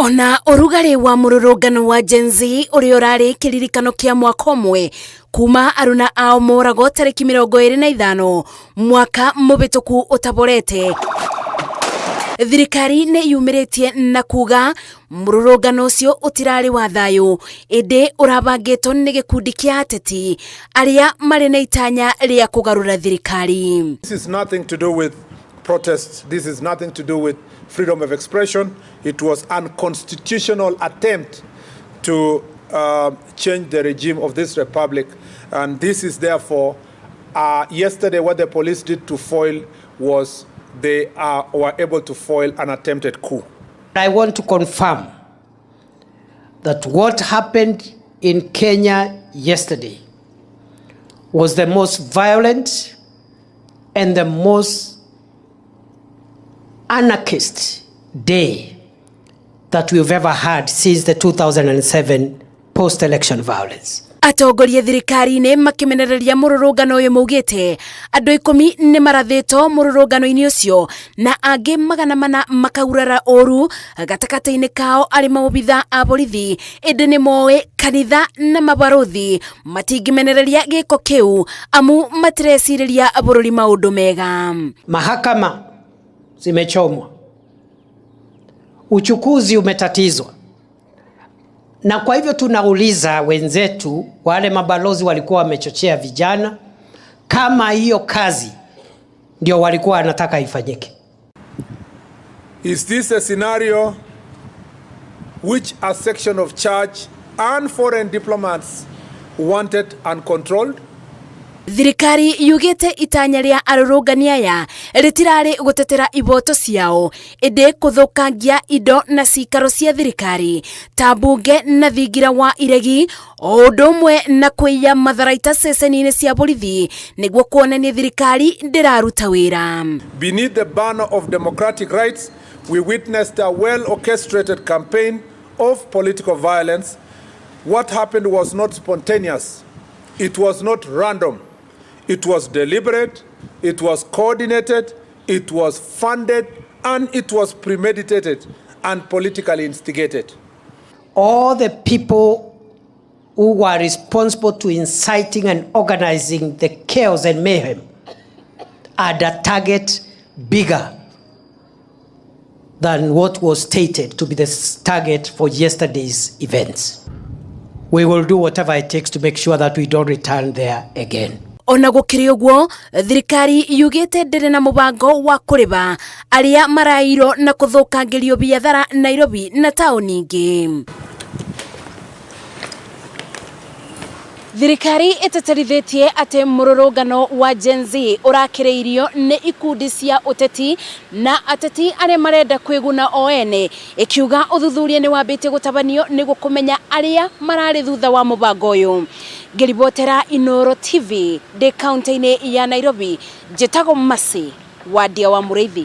Ona urugari wa mururungano wa Gen Z uri urari kiririkano kia mwaka umwe kuma aruna ao morago tariki 25 mwaka mubituku utaborete. Thirikari ne yumiritie na kuuga mururungano ucio utirari wa thayu indi urabangetwo ni gikundi kia ateti aria mari na itanya ria kũgarũra thirikari. This is nothing to do with protests. This is nothing to do with freedom of expression. It was an unconstitutional attempt to change the regime of this republic. And this is therefore, yesterday what the police did to foil was they were able to foil an attempted coup. I want to confirm that what happened in Kenya yesterday was the most violent and the most anarchist day that we've ever had since the 2007 post-election violence. Atongoria thirikari-ini makimenereria mururungano uyu maugite andu 10 ni marathito mururungano-ini ucio na angi magana mana makaurara oru gatakati-ini kao ari maobitha a borithi indi ni moe kanitha na mabarothi matingimenereria giko kiu amu matirecireria bururi maundu mega. Mahakama zimechomwa, uchukuzi umetatizwa, na kwa hivyo tunauliza wenzetu wale mabalozi walikuwa wamechochea vijana kama hiyo kazi ndio walikuwa wanataka ifanyike. Is this a scenario which a section of church and foreign diplomats wanted uncontrolled? Thirikari yugite itanya ria arurungania aya ritirari gutetera iboto ciao indi kuthukangia indo na cikaro cia thirikari ta bunge na thingira wa iregi o ndumwe na kwiya matharaita ceceni-ini cia borithi niguo kuonania thirikari ndiraruta wira. Beneath the banner of democratic rights, we witnessed a well-orchestrated campaign of political violence. What happened was not spontaneous. It was not random. It was deliberate, it was coordinated, it was funded, and it was premeditated and politically instigated. All the people who were responsible to inciting and organizing the chaos and mayhem had a target bigger than what was stated to be the target for yesterday's events. We will do whatever it takes to make sure that we don't return there again. Ona gukiri uguo thirikari yugite ndire na mubango wa kuriba aria marairo na kuthukangirio biathara Nairobi na tauni ingi. Thirikari iteterithitie ati mururungano wa Gen Z urakiriirio ni ikundi cia uteti na ateti aria marenda kwiguna oene ikiuga uthuthuria ni wambite gutabanio niguo kumenya aria marari thutha wa mubango uyu. Ngiribotera Inoro TV de county-ini ya Nairobi, njetago Masi wa Dia wa Mũrĩithi.